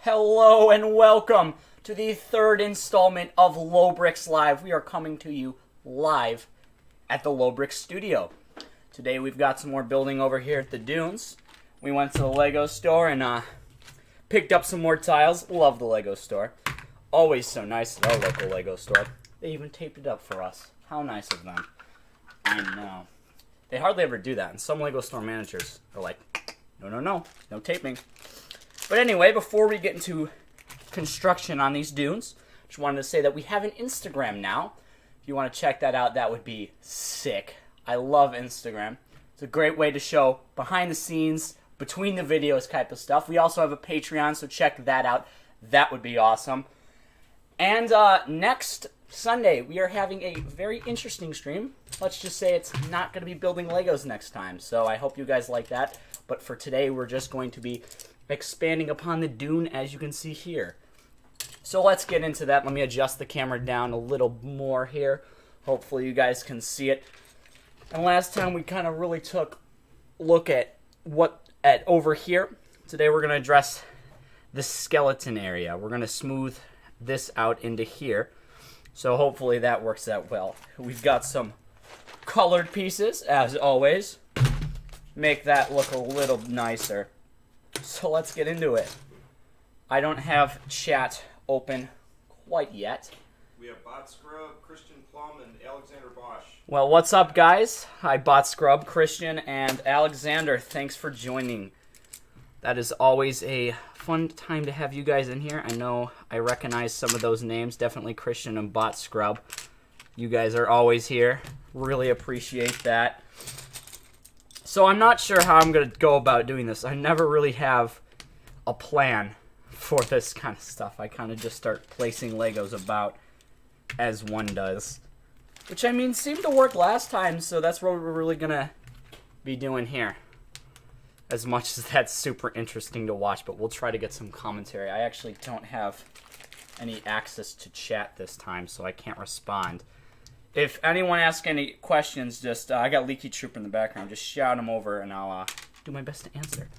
Hello and welcome to the third installment of Lowbricks Live. We are coming to you live at the Lowbricks studio. Today we've got some more building over here at the Dunes. We went to the Lego store and picked up some more tiles. Love the Lego store. Always so nice at our local Lego store. They even taped it up for us. How nice of them. I know. They hardly ever do that, and some Lego store managers are like, no taping. But anyway, before we get into construction on these dunes, just wanted to say that we have an Instagram now. If you want to check that out, that would be sick. I love Instagram. It's a great way to show behind the scenes, between the videos type of stuff. We also have a Patreon, so check that out. That would be awesome. And next Sunday, we are having a very interesting stream. Let's just say it's not going to be building Legos next time, so I hope you guys like that. But for today, we're just going to be expanding upon the dune, as you can see here. So let's get into that. Let me adjust the camera down a little more here. Hopefully you guys can see it. And last time we kind of really took a look at over here. Today we're going to address the skeleton area. We're going to smooth this out into here. So hopefully that works out well. We've got some colored pieces, as always. Make that look a little nicer. So let's get into it. I don't have chat open quite yet. We have Bot Scrub, Christian Plumb, and Alexander Bosch. Well, what's up, guys? Hi, Bot Scrub, Christian, and Alexander. Thanks for joining. That is always a fun time to have you guys in here. I know I recognize some of those names. Definitely Christian and Bot Scrub. You guys are always here. Really appreciate that. So I'm not sure how I'm going to go about doing this. I never really have a plan for this kind of stuff. I kind of just start placing Legos about as one does. Which, I mean, seemed to work last time, so that's what we're really going to be doing here. As much as that's super interesting to watch, but we'll try to get some commentary. I actually don't have any access to chat this time, so I can't respond. If anyone asks any questions, just I got Leaky Trooper in the background. Just shout them over, and I'll do my best to answer.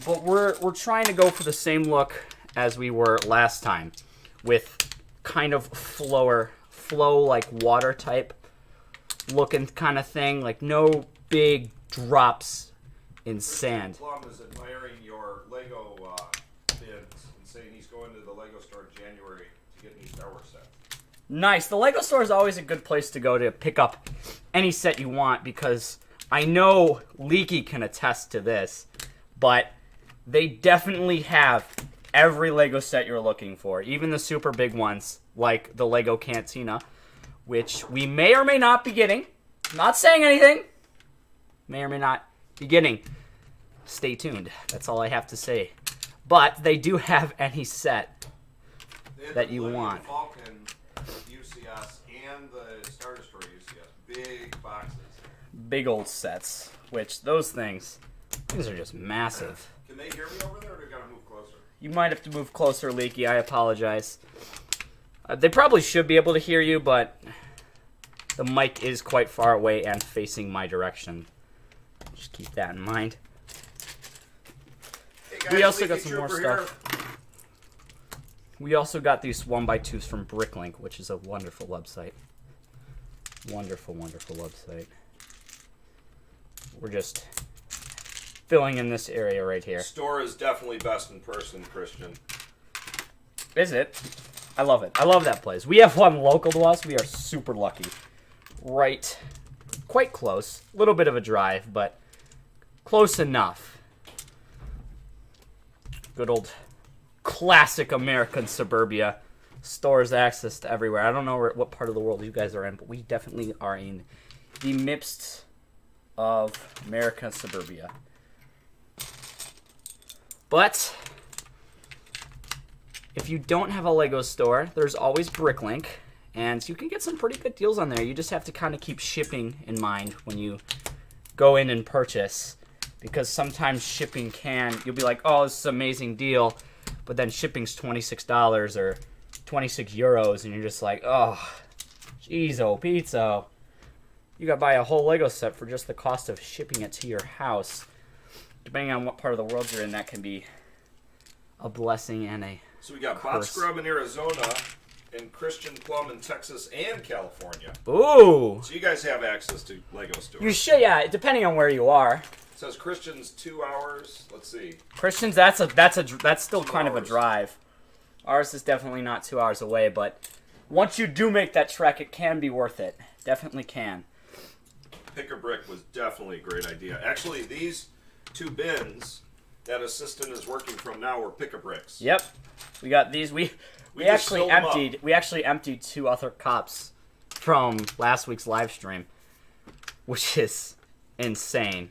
But we're trying to go for the same look as we were last time, with kind of flow like water type looking kind of thing, like no big drops in sand. Plumb is admiring your Lego bids and saying he's going to the Lego store in January to get new StarWars sets. Nice. The Lego store is always a good place to go to pick up any set you want, because I know Leaky can attest to this, but they definitely have every Lego set you're looking for, even the super big ones like the Lego Cantina, which we may or may not be getting. Not saying anything. May or may not be getting. Stay tuned. That's all I have to say. But they do have any set that you want. Falcon UCS and the Star Destroyer UCS. Big boxes. Big old sets. Which, those things are just massive. Can they hear me over there, or do I gotta move closer? You might have to move closer, Leaky. I apologize. They probably should be able to hear you, but the mic is quite far away and facing my direction. Just keep that in mind. Hey guys, we also Leaky got some more stuff. We also got these 1x2s from Bricklings, which is a wonderful website. Wonderful, wonderful website. We're just filling in this area right here. Store is definitely best in person, Christian. Is it? I love it. I love that place. We have one local to us. We are super lucky. Right. Quite close. A little bit of a drive, but close enough. Good old classic American suburbia. Stores access to everywhere. I don't know what part of the world you guys are in, but we definitely are in the midst of American suburbia. But if you don't have a Lego store, there's always Bricklink, and you can get some pretty good deals on there. You just have to kind of keep shipping in mind when you go in and purchase, because sometimes shipping you'll be like, oh, this is an amazing deal, but then shipping's $26 or 26 euros, and you're just like, oh, jeez, oh, pizza. You gotta buy a whole Lego set for just the cost of shipping it to your house. Depending on what part of the world you're in, that can be a blessing and a So we got curse. Bot Scrub in Arizona, and Christian Plumb in Texas and California. Ooh. So you guys have access to Lego stores. You should, yeah, depending on where you are. It says Christian's 2 hours. Let's see. Christians, that's still 2 kind of a hours. drive. Ours is definitely not 2 hours away, but once you do make that trek, it can be worth it. Definitely can. Pick a brick was definitely a great idea. Actually, these 2 bins that assistant is working from now were pick a bricks. Yep, we got these. We just actually filled 'em up. emptied. We actually emptied 2 other cups from last week's live stream, which is insane.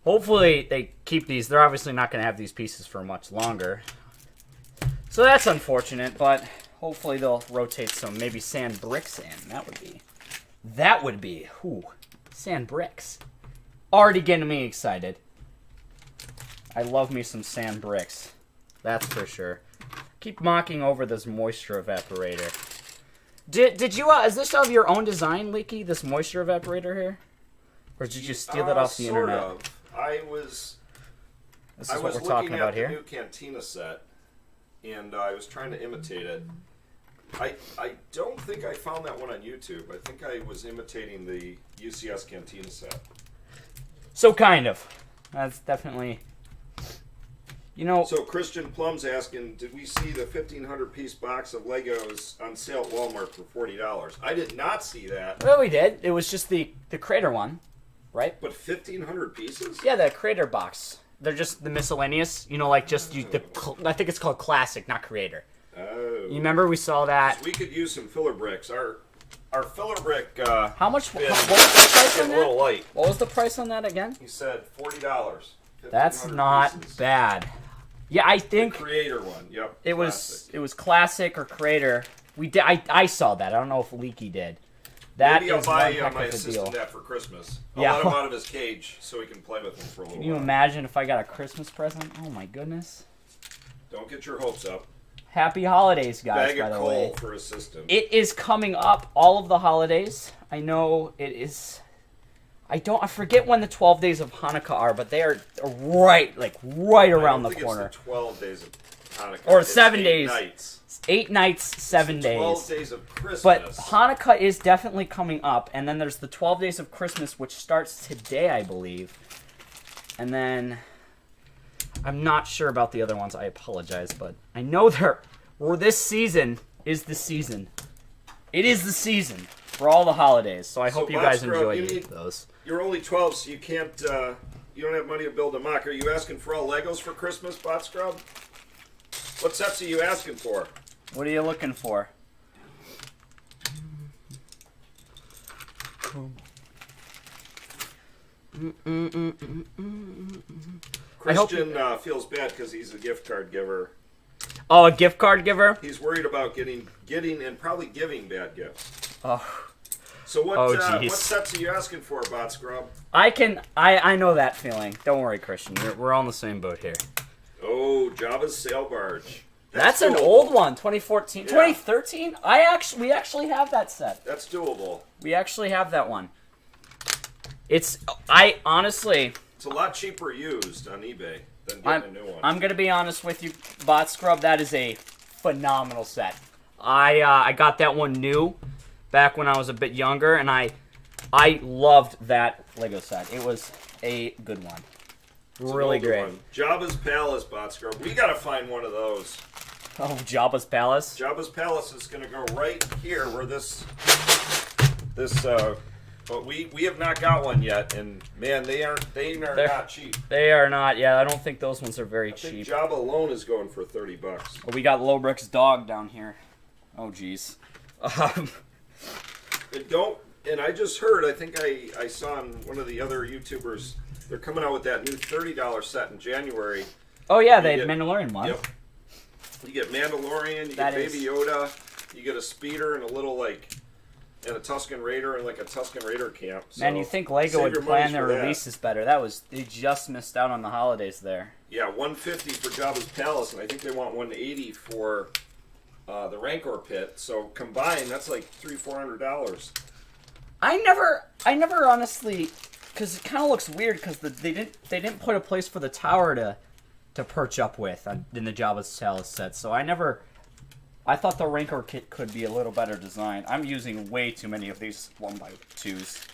Hopefully they keep these. They're obviously not going to have these pieces for much longer, so that's unfortunate. But hopefully they'll rotate some maybe sand bricks in. That would be. Ooh, sand bricks. Already getting me excited. I love me some sand bricks. That's for sure. Keep mocking over this moisture evaporator. Did you, is this of your own design, Leaky, this moisture evaporator here? Or did you steal it off the sort internet? Of. I was What we're talking about looking here? at the new Cantina set, and I was trying to imitate it. I don't think I found that one on YouTube. I think I was imitating the UCS Cantina set. So kind of. That's definitely... You know... So Christian Plum's asking, did we see the 1,500 piece box of Legos on sale at Walmart for $40? I did not see that. Well, we did. It was just the Crater one, right? But 1,500 pieces? Yeah, the Crater box. They're just the miscellaneous. You know, like just... I think it's called Classic, not Creator. Oh. You remember we saw that? We could use some filler bricks. Our filler brick How much... bin What was the price is on a little that? light. What was the price on that again? He said $40. That's 1,500 not pieces. bad. Yeah, I The think Creator one. Yep. it classic. was Classic or Creator. We did. I saw that. I don't know if Leaky did. That Maybe I'll is buy one heck my of a assistant deal. that for Christmas. I'll Yeah. let him out of his cage so he can play with him for a little Can you while. imagine if I got a Christmas present? Oh my goodness! Don't get your hopes up. Happy holidays, guys! Bag By of the coal way, for assistant. it is coming up. All of the holidays. I know it is. I forget when the 12 days of Hanukkah are, but they are right around the corner. It's the 12 days of Hanukkah. Or It's 7 8 days. Nights. 8 nights, 7 days. 12 days of Christmas. But Hanukkah is definitely coming up, and then there's the 12 days of Christmas, which starts today, I believe. And then I'm not sure about the other ones. I apologize, but I know this season is the season. It is the season for all the holidays. So I hope you guys Bob Scrub, enjoy you need- those. You're only 12, so you can't. You don't have money to build a MOC. Are you asking for all Legos for Christmas, Bot Scrub? What sets are you asking for? What are you looking for? Christian feels bad because he's a gift card giver. Oh, a gift card giver? He's worried about getting and probably giving bad gifts. Oh, So what jeez. what sets are you asking for, Bot Scrub? I know that feeling. Don't worry, Christian. We're all in the same boat here. Oh, Jabba's sail barge. That's an doable. old one, 2014, Yeah. 2013. We actually have that set. That's doable. We actually have that one. Honestly, It's a lot cheaper used on eBay than getting a new one. I'm gonna be honest with you, Bot Scrub. That is a phenomenal set. I got that one new back when I was a bit younger, and I loved that Lego set. It was a good one. It's an Really older great. one. Jabba's Palace, Bot Scrub. We gotta find one of those. Oh, Jabba's Palace. Jabba's Palace is gonna go right here where this. But we have not got one yet, and man, they are not cheap. They are not. Yeah, I don't think those ones are very I think cheap. Jabba alone is going for $30. Oh, we got Lowbrick's dog down here. Oh, jeez. And I just heard, I think I saw on one of the other YouTubers, they're coming out with that new $30 set in January. Oh yeah, You they get- Mandalorian one. Yep. You get Mandalorian, you That get is- Baby Yoda, you get a speeder and a little and a Tusken Raider and a Tusken Raider camp. So Man, you think Lego save would your plan monies their for that. releases better? They just missed out on the holidays there. Yeah, $150 for Jabba's Palace, and I think they want $180 for the Rancor pit. So combined, that's like $300-400. I never honestly, because it kind of looks weird because they didn't put a place for the tower to to perch up with in the Jabba's Palace set. So I thought the Rancor kit could be a little better designed. I'm using way too many of these 1x2s.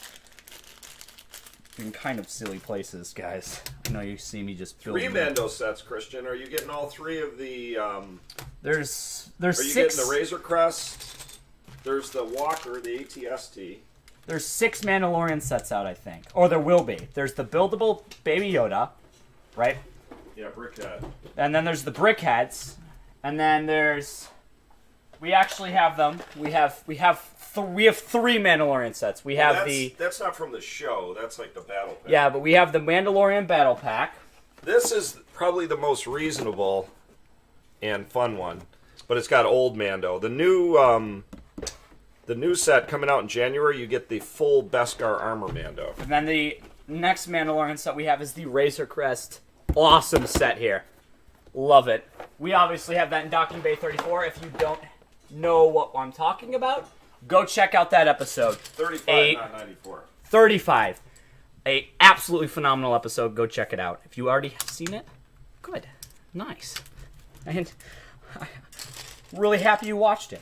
In kind of silly places, guys. I know you see me just building. 3 Mando sets, Christian. Are you getting all 3 of the? There's Are you 6. getting the Razocrest? There's the Walker, the ATST. There's 6 Mandalorian sets out, I think, or there will be. There's the buildable Baby Yoda, right? Yeah, Brickhead. And then there's the Brickheads, and then there's. We actually have them. We have 3 Mandalorian sets. We have That's not from the show. That's like the battle pack. Yeah, but we have the Mandalorian battle pack. This is probably the most reasonable and fun one, but it's got old Mando. The new set coming out in January, you get the full Beskar armor Mando. And then the next Mandalorian set we have is the Razorcrest. Awesome set here. Love it. We obviously have that in Docking Bay 34. If you don't know what I'm talking about, go check out that episode. 35, not 94. 35. A absolutely phenomenal episode. Go check it out. If you already have seen it, good. Nice. And I'm really happy you watched it.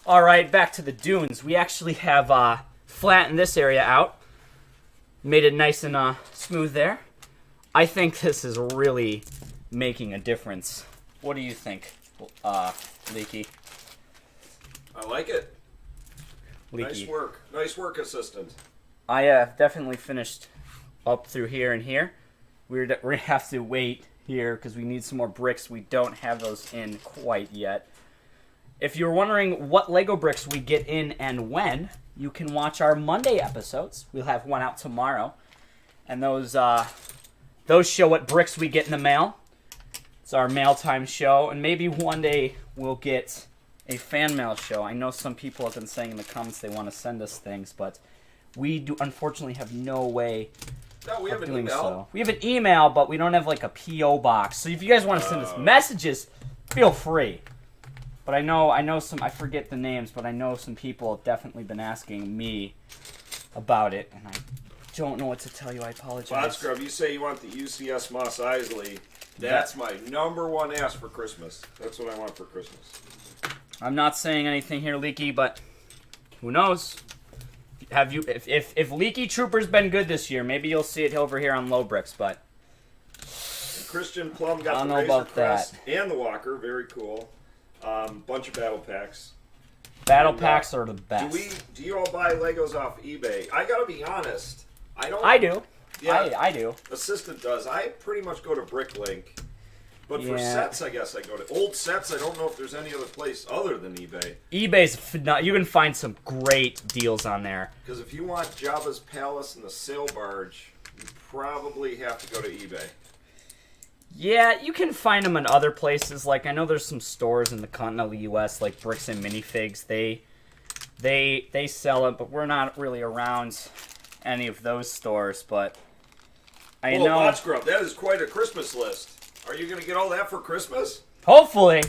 All right, back to the dunes. We actually have flattened this area out. Made it nice and smooth there. I think this is really making a difference. What do you think, Leaky? I like it. Leaky. Nice work, assistant. I definitely finished up through here and here. We're going to have to wait here because we need some more bricks. We don't have those in quite yet. If you're wondering what Lego bricks we get in and when, you can watch our Monday episodes. We'll have one out tomorrow. And those show what bricks we get in the mail. It's our mail time show. And maybe one day we'll get a fan mail show. I know some people have been saying in the comments they want to send us things, but we do unfortunately have no way No, we have of an doing email. so. We have an email, but we don't have like a P.O. box. So if you guys want to send us messages, feel free. But I know some, I forget the names, but I know some people have definitely been asking me about it, and I don't know what to tell you. I apologize. Bot Scrub, you say you want the UCS Moss Eisley. That's my #1 ask for Christmas. That's what I want for Christmas. I'm not saying anything here, Leaky, but who knows? Have you? If Leaky Trooper's been good this year, maybe you'll see it over here on Low Bricks. But Christian Plumb got I don't the know about Razorcrest that. and the Walker. Very cool. Bunch of battle packs. Battle packs are the best. Do you all buy Legos off eBay? I gotta be honest. I don't. I do. Yeah, I do. Assistant does. I pretty much go to Bricklink. But for Yeah. sets, I guess I go to old sets. I don't know if there's any other place other than eBay. eBay's you can find some great deals on there. Because if you want Jabba's Palace and the sail barge, you probably have to go to eBay. Yeah, you can find them in other places. Like I know there's some stores in the continental U.S. like Bricks and Minifigs. They sell it, but we're not really around any of those stores. But I know. Bot Scrub, that is quite a Christmas list. Are you going to get all that for Christmas? Hopefully.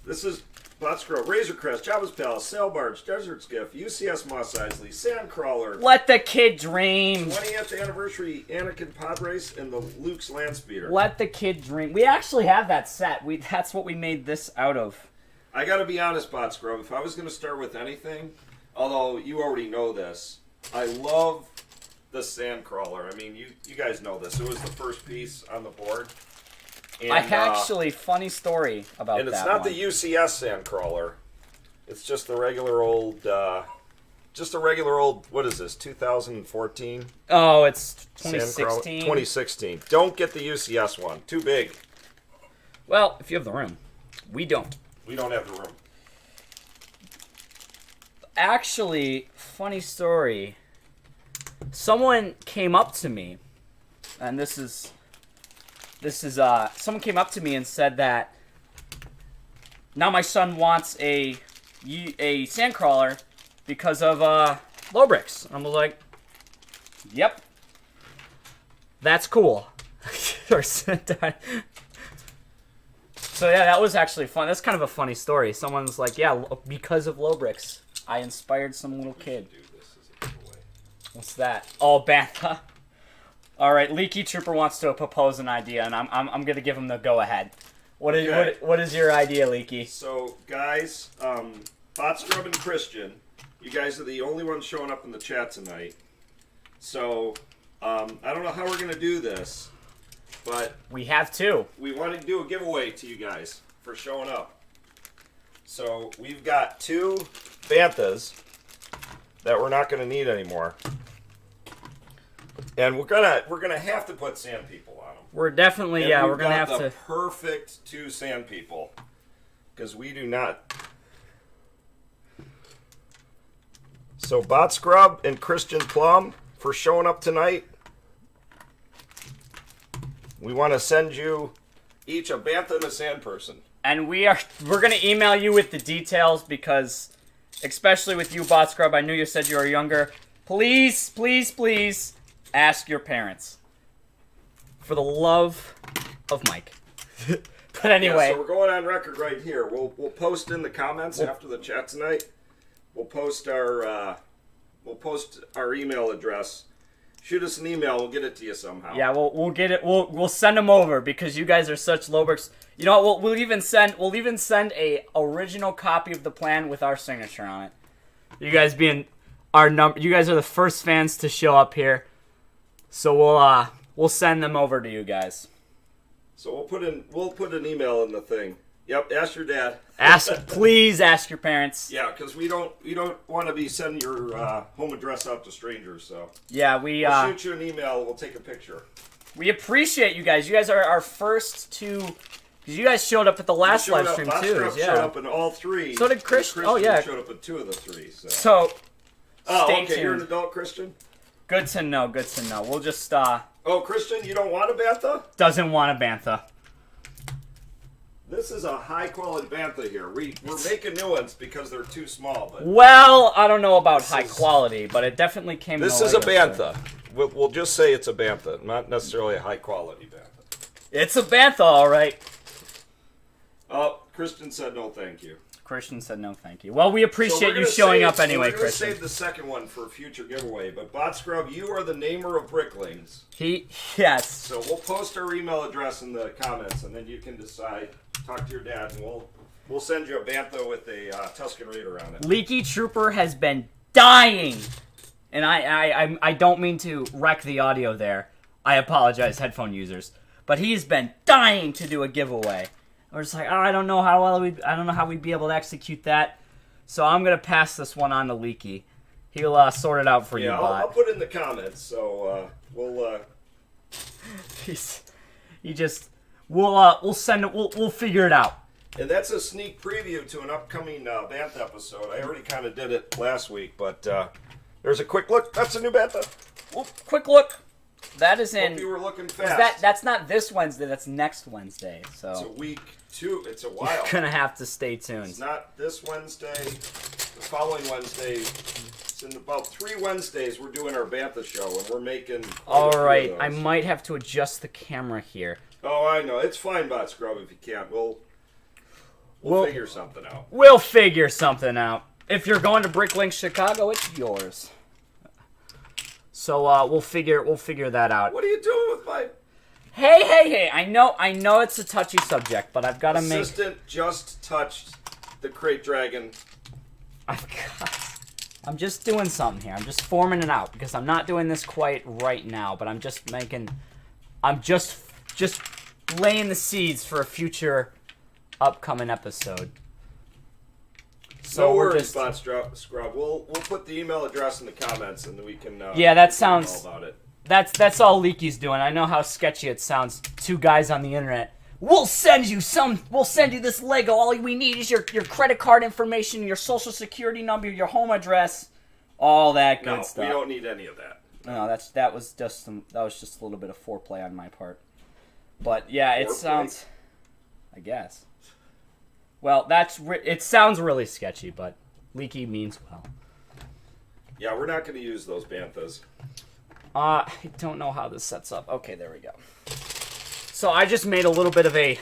This is Bot Scrub, Razorcrest, Jabba's Palace, Sail Barge, Desert Skiff, UCS Moss Eisley, SandCrawler, Let the kid dream. 20th anniversary Anakin pod race, and the Luke's Landspeeder. Let the kid dream. We actually have that set. That's what we made this out of. I got to be honest, Bot Scrub, if I was going to start with anything, although you already know this, I love the SandCrawler. I mean, you guys know this. It was the first piece on the board. And, I actually, funny story about that. And it's not one. the UCS SandCrawler. It's just the regular old, what is this, 2014? Oh, it's SandCrawler? 2016. 2016. Don't get the UCS one. Too big. Well, if you have the room. We don't. We don't have the room. Actually, funny story. Someone came up to me, and this is someone came up to me and said that now my son wants a SandCrawler because of low bricks. And I was like, yep, that's cool. So yeah, that was actually fun. That's kind of a funny story. Someone's like, yeah, because of low bricks, I inspired some little kid. What's that? Oh, Bantha. All right, Leaky Trooper wants to propose an idea, and I'm gonna give him the go ahead. What is your idea, Leaky? So, guys, Bot Scrub and Christian, you guys are the only ones showing up in the chat tonight. So, I don't know how we're gonna do this, but we have to. We want to do a giveaway to you guys for showing up. So we've got 2 banthas that we're not gonna need anymore. And we're gonna have to put sand people on them. We're definitely we're gonna have to. Perfect 2 sand people, because we do not. So Bot Scrub and Christian Plumb for showing up tonight. We want to send you each a bantha and a sand person. And we're gonna email you with the details because, especially with you, Bot Scrub, I knew you said you were younger. Please, please, please. Ask your parents. For the love of Mike. But anyway. Yeah, so we're going on record right here. We'll post in the comments after the chat tonight. We'll post our email address. Shoot us an email. We'll get it to you somehow. Yeah, we'll get it. We'll send them over because you guys are such Lowbricks. You know what? We'll even send a original copy of the plan with our signature on it. You guys being our number. You guys are the first fans to show up here. So we'll send them over to you guys. So we'll put an email in the thing. Yep, ask your dad. Please ask your parents. Yeah, because we don't want to be sending your home address out to strangers. So yeah, we'll shoot you an email. We'll take a picture. We appreciate you guys. You guys are our first to. Because you guys showed up at the last live stream too. Yeah, showed up in all 3. So did Christian. Oh yeah, showed up in 2 of the 3. So okay, you're an adult, Christian. Good to know. Good to know. We'll just. Oh, Christian, you don't want a bantha? Doesn't want a bantha. This is a high-quality bantha here. We're making new ones because they're too small. But well, I don't know about high quality, but it definitely came. This is a bantha. We'll just say it's a bantha, not necessarily a high-quality bantha. It's a bantha, all right. Oh, Christian said no, thank you. Christian said no, thank you. Well, we appreciate you showing up anyway, Christian. We're going to save the second one for a future giveaway, but Bot Scrub, you are the namer of Bricklings. Yes. So we'll post our email address in the comments, and then you can decide. Talk to your dad, and we'll send you a bantha with a Tusken Raider on it. Leaky Trooper has been dying, and I don't mean to wreck the audio there. I apologize, headphone users, but he's been dying to do a giveaway. We're just like, oh, I don't know how we'd be able to execute that, so I'm gonna pass this one on to Leaky. He'll sort it out for you, Bot. I'll put it in the comments. So we'll. We'll send it. We'll figure it out. And that's a sneak preview to an upcoming Bantha episode. I already kind of did it last week, but there's a quick look. That's a new Bantha. Well, quick look. That is in. Hope you were looking fast. That's not this Wednesday. That's next Wednesday. So it's a week 2. It's a while. You're gonna have to stay tuned. It's not this Wednesday. The following Wednesday. It's in about 3 Wednesdays. We're doing our Bantha show, and we're making. All right. I might have to adjust the camera here. Oh, I know. It's fine, Bot Scrub, if you can't. We'll figure something out. We'll figure something out. If you're going to Bricklings, Chicago, it's yours. So we'll figure that out. What are you doing with my... Hey. I know it's a touchy subject, but I've got to make... Assistant just touched the Krayt Dragon. I'm just doing something here. I'm just forming it out because I'm not doing this quite right now, but I'm just laying the seeds for a future upcoming episode. So no worries, Bot Scrub. We'll put the email address in the comments, and then we can. Yeah, that sounds. All about it. That's all Leaky's doing. I know how sketchy it sounds. 2 guys on the internet. We'll send you this Lego. All we need is your credit card information, your social security number, your home address, all that good stuff. No, we don't need any of that. No, that was just a little bit of foreplay on my part. But yeah, it sounds. I guess. Well, it sounds really sketchy, but Leaky means well. Yeah, we're not going to use those banthas. I don't know how this sets up. Okay, there we go. So I just made a little bit of an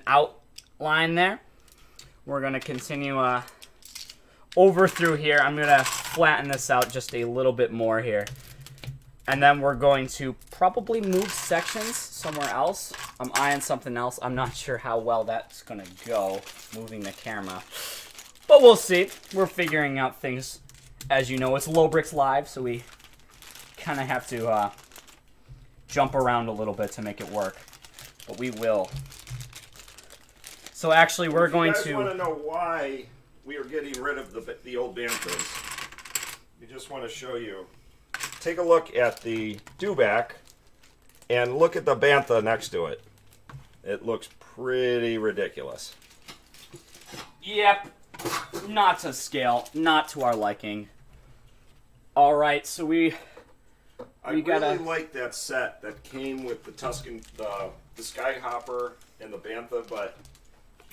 outline there. We're going to continue over through here. I'm going to flatten this out just a little bit more here. And then we're going to probably move sections somewhere else. I'm eyeing something else. I'm not sure how well that's going to go, moving the camera. But we'll see. We're figuring out things. As you know, it's LoBricks Live, so we kind of have to jump around a little bit to make it work. But we will. So actually, we're going to... If you guys want to know why we are getting rid of the old banthas, we just want to show you. Take a look at the dewback and look at the bantha next to it. It looks pretty ridiculous. Yep. Not to scale. Not to our liking. Alright, so we gotta... really like that set that came with the Tuscan, the Skyhopper and the bantha, but...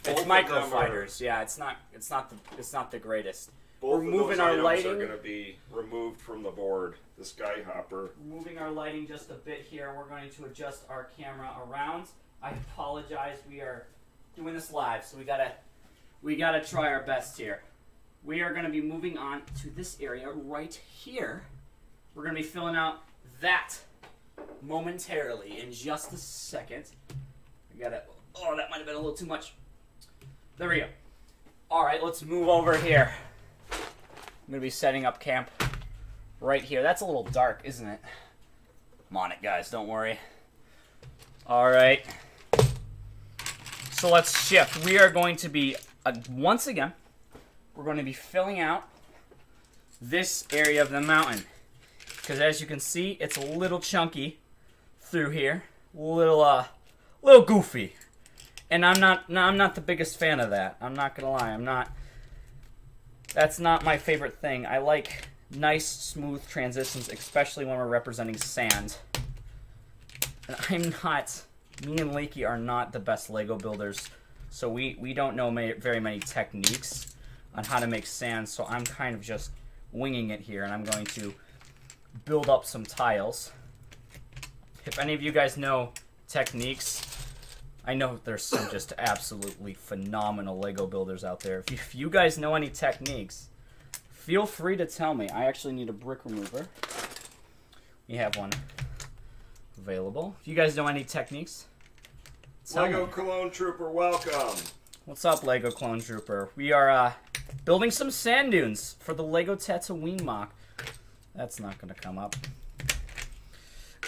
It's microfighters, yeah. It's not the greatest. Both We're of moving those our items lighting. are going to be removed from the board. The Skyhopper. Moving our lighting just a bit here. We're going to adjust our camera around. I apologize. We are doing this live, so we gotta try our best here. We are going to be moving on to this area right here. We're going to be filling out that momentarily in just a second. We gotta. Oh, that might have been a little too much. There we go. All right, let's move over here. I'm going to be setting up camp right here. That's a little dark, isn't it? I'm on it, guys. Don't worry. All right. So let's shift. We are going to be, once again, we're going to be filling out this area of the mountain. Because as you can see, it's a little chunky through here. Little goofy. And I'm not the biggest fan of that. I'm not gonna lie. That's not my favorite thing. I like nice, smooth transitions, especially when we're representing sand. And me and Leaky are not the best Lego builders, so we don't know very many techniques on how to make sand, so I'm kind of just winging it here, and I'm going to build up some tiles. If any of you guys know techniques, I know there's some just absolutely phenomenal Lego builders out there. If you guys know any techniques, feel free to tell me. I actually need a brick remover. We have one available. If you guys know any techniques, tell Lego me. Clone Trooper, welcome. What's up, Lego Clone Trooper? We are building some sand dunes for the Lego Tatooine MOC. That's not going to come up.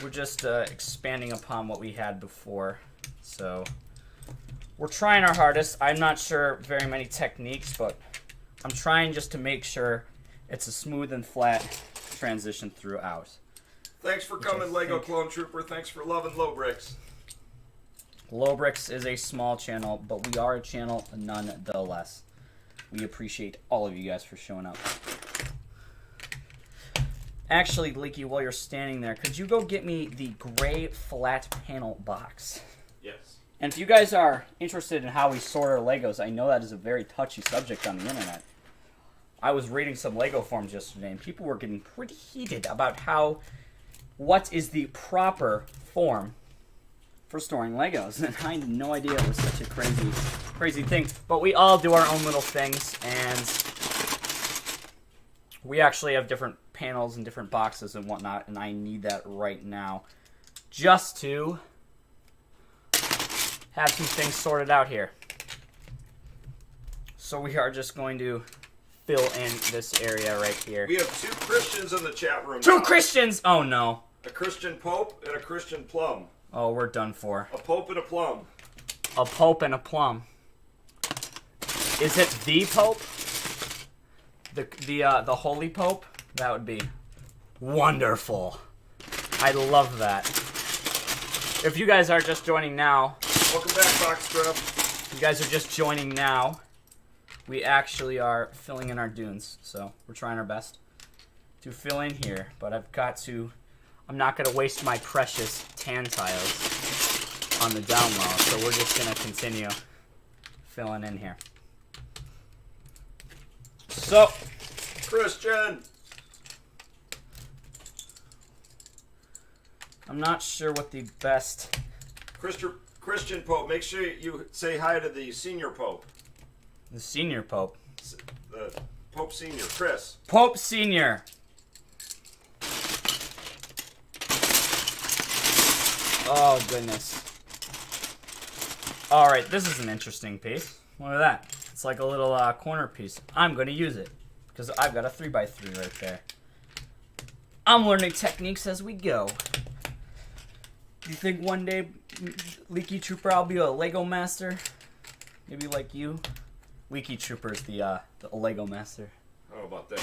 We're just expanding upon what we had before. So, we're trying our hardest. I'm not sure very many techniques, but I'm trying just to make sure it's a smooth and flat transition throughout. Thanks for coming, Lego Clone Trooper. Thanks for loving LoBricks. LoBricks is a small channel, but we are a channel nonetheless. We appreciate all of you guys for showing up. Actually, Leaky, while you're standing there, could you go get me the gray flat panel box? Yes. And if you guys are interested in how we sort our Legos, I know that is a very touchy subject on the internet. I was reading some Lego forums yesterday, and people were getting pretty heated about what is the proper form for storing Legos. And I had no idea it was such a crazy thing. But we all do our own little things, and we actually have different panels and different boxes and whatnot, and I need that right now just to have some things sorted out here. So we are just going to fill in this area right here. We have two Christians in the chat room. Two Christians! Oh no. A Christian Pope and a Christian Plumb. Oh, we're done for. A Pope and a Plumb. A Pope and a Plumb. Is it the Pope? The Holy Pope? That would be wonderful. I love that. If you guys are just joining now, welcome back, Box Scrub. If you guys are just joining now, we actually are filling in our dunes, so we're trying our best to fill in here. But I'm not going to waste my precious tan tiles on the down low, so we're just going to continue filling in here. So, Christian! I'm not sure what the best... Christian Pope, make sure you say hi to the senior Pope. The senior Pope. The Pope Senior, Chris. Pope Senior. Oh, goodness. Alright, this is an interesting piece. Look at that. It's like a little corner piece. I'm going to use it because I've got a 3x3 right there. I'm learning techniques as we go. Do you think one day, Leaky Trooper, I'll be a Lego master? Maybe like you? Leaky Trooper is the Lego master. How about that?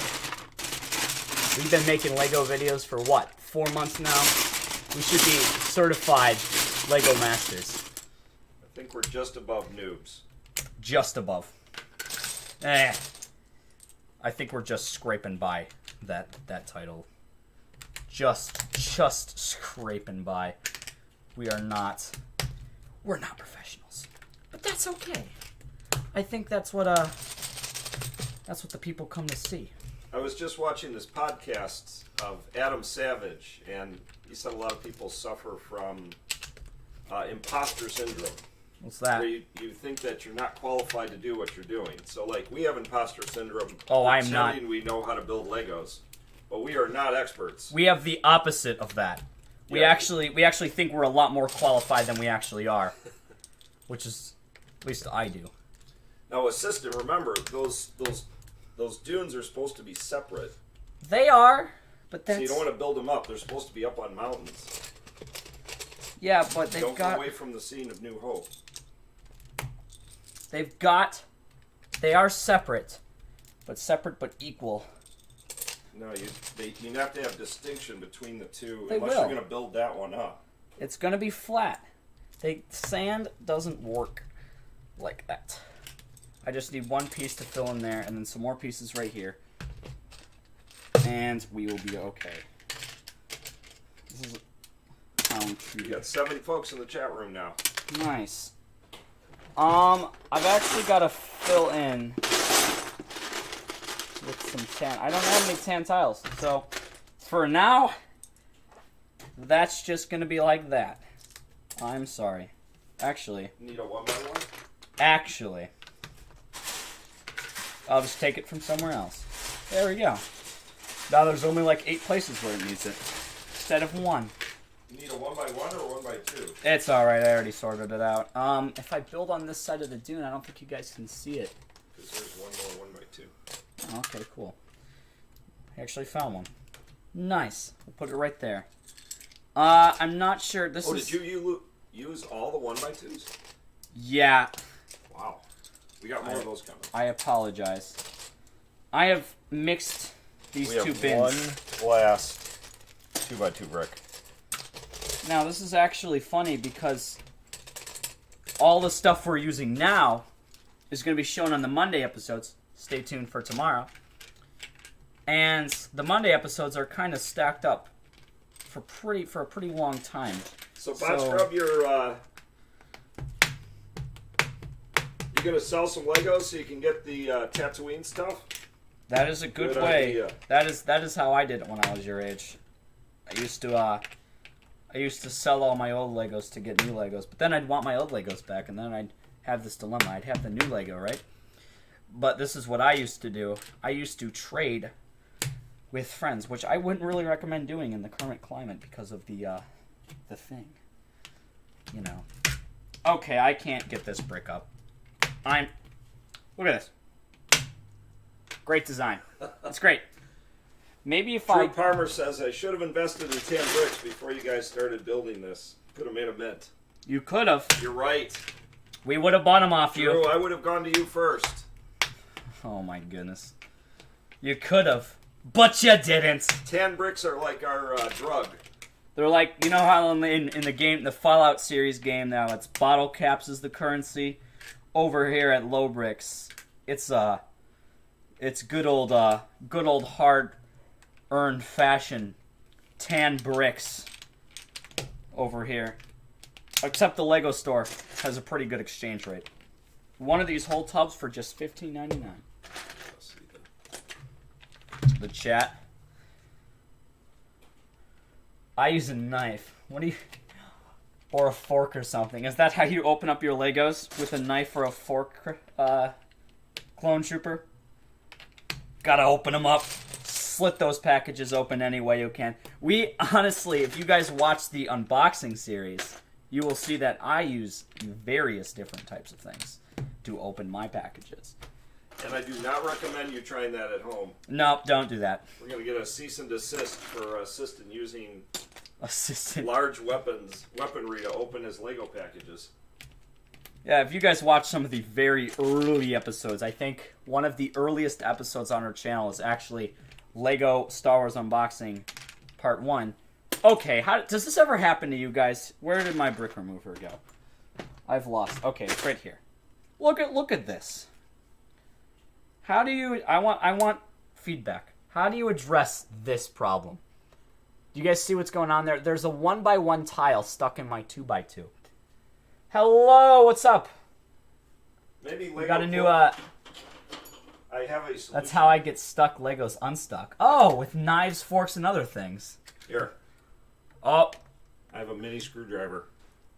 We've been making Lego videos for what? 4 months now? We should be certified Lego masters. I think we're just above noobs. Just above. I think we're just scraping by that title. Just scraping by. We're not professionals. But that's okay. I think that's what the people come to see. I was just watching this podcast of Adam Savage, and he said a lot of people suffer from imposter syndrome. What's that? Where you think that you're not qualified to do what you're doing. So, like, we have imposter syndrome. Oh, I'm not. Pretending we know how to build Legos, but we are not experts. We have the opposite of that. We actually think we're a lot more qualified than we actually are, which is, at least I do. Now, assistant, remember those dunes are supposed to be separate. They are, but that's... So you don't want to build them up. They're supposed to be up on mountains. Yeah, but they've Don't got... go away from the scene of New Hope. They've got... They are separate but equal. No, you have to have distinction between the two, They unless will. you're going to build that one up. It's going to be flat. Sand doesn't work like that. I just need one piece to fill in there, and then some more pieces right here. And we will be okay. This is pound You got 7 folks in the chat room now. Nice. I've actually got to fill in with some tan. I don't have any tan tiles, so for now, that's just gonna be like that. I'm sorry. Actually, Need a 1x1? Actually, I'll just take it from somewhere else. There we go. Now there's only like 8 places where it needs it instead of 1. You need a 1x1 or 1x2? It's alright, I already sorted it out. If I build on this side of the dune, I don't think you guys can see it. Because there's one more 1x2. Oh, okay, cool. I actually found one. Nice. We'll put it right there. I'm not sure. This is... Did you use all the 1x2s? Yeah. Wow. We got more of those coming. I apologize. I have mixed these two bins. One last 2x2 brick. Now, this is actually funny because all the stuff we're using now is going to be shown on the Monday episodes. Stay tuned for tomorrow. And the Monday episodes are kind of stacked up for a pretty long time. So, Bot Scrub, you're gonna sell some Legos so you can get the Tatooine stuff? That is a good way. Idea. That is how I did it when I was your age. I used to sell all my old Legos to get new Legos, but then I'd want my old Legos back, and then I'd have this dilemma. I'd have the new Lego, right? But this is what I used to do. I used to trade with friends, which I wouldn't really recommend doing in the current climate because of the thing. You know. Okay, I can't get this brick up. Look at this. Great design. It's great. Maybe if Drew Parmer says, I should have invested in 10 bricks before you guys started building this. Could have made a mint. You could have. You're right. We would have bought them off you. Drew, I would have gone to you first. Oh my goodness. You could have. But you didn't. 10 bricks are like our drug. They're like, you know how in the game, the Fallout series game now, it's bottle caps is the currency. Over here at Low Bricks, it's good old hard-earned fashion tan bricks over here. Except the Lego store has a pretty good exchange rate. One of these whole tubs for just $15.99. The chat. I use a knife. What do you... Or a fork or something. Is that how you open up your Legos? With a knife or a fork, Clone Trooper? Gotta open them up. slit those packages open any way you can. We, honestly, if you guys watch the unboxing series, you will see that I use various different types of things to open my packages. And I do not recommend you trying that at home. No, don't do that. We're going to get a cease and desist for assistant using large weaponry to open his Lego packages. Yeah, if you guys watch some of the very early episodes, I think one of the earliest episodes on our channel is actually Lego Star Wars Unboxing Part 1. Okay, does this ever happen to you guys? Where did my brick remover go? I've lost. Okay, it's right here. Look at this. How do you... I want feedback. How do you address this problem? Do you guys see what's going on there? There's a 1x1 tile stuck in my 2x2. Hello, what's up? Maybe Lego. We got a new, I have a solution. That's how I get stuck Legos unstuck. Oh, with knives, forks, and other things. Here. Oh. I have a mini screwdriver.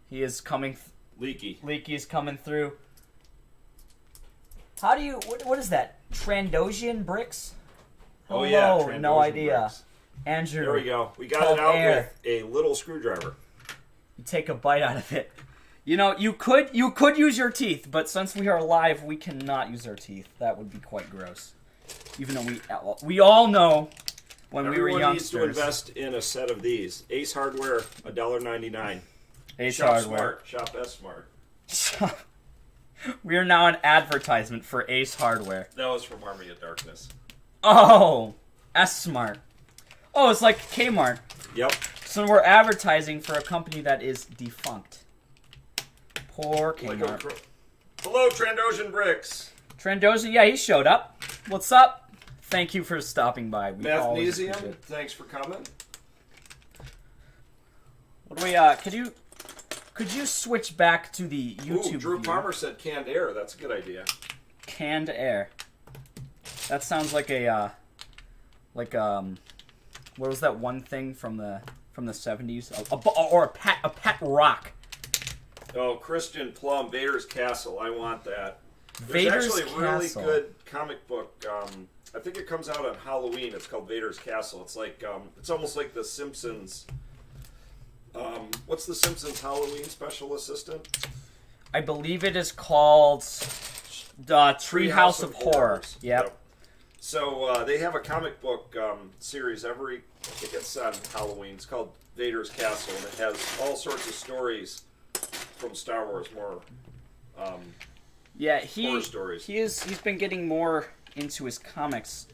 He is coming. Leaky. Leaky is coming through. How do you... What is that? Trandoshan bricks? Oh, yeah. Trandoshan no idea. Bricks. Andrew. There we go. We got it out with a little screwdriver. You take a bite out of it. You know, you could use your teeth, but since we are live, we cannot use our teeth. That would be quite gross. Even though we all know when we were youngsters. Everyone needs to invest in a set of these. Ace Hardware, $1.99. Ace Shop Hardware. Smart. Shop S Smart. We are now an advertisement for Ace Hardware. That was from Army of Darkness. Oh, S Smart. Oh, it's like Kmart. Yep. So we're advertising for a company that is defunct. Poor Kmart. Hello, Trandoshan Bricks. Trandoshan, yeah, he showed up. What's up? Thank you for stopping by. Mathnesium, thanks for coming. What do we, could you switch back to the YouTube Ooh, Drew view? Parmer said canned air. That's a good idea. Canned air. That sounds like a, what was that one thing from the 70s? Or a pet rock. Oh, Christian Plumb, Vader's Castle. I want that. There's Vader's actually a really Castle. good comic book. I think it comes out on Halloween. It's called Vader's Castle. It's like it's almost like the Simpsons. What's the Simpsons Halloween special assistant? I believe it is called Treehouse of Horror. Yep. So they have a comic book series I think it's on Halloween. It's called Vader's Castle, and it has all sorts of stories from Star Wars, more horror stories. He's been getting more into his comics.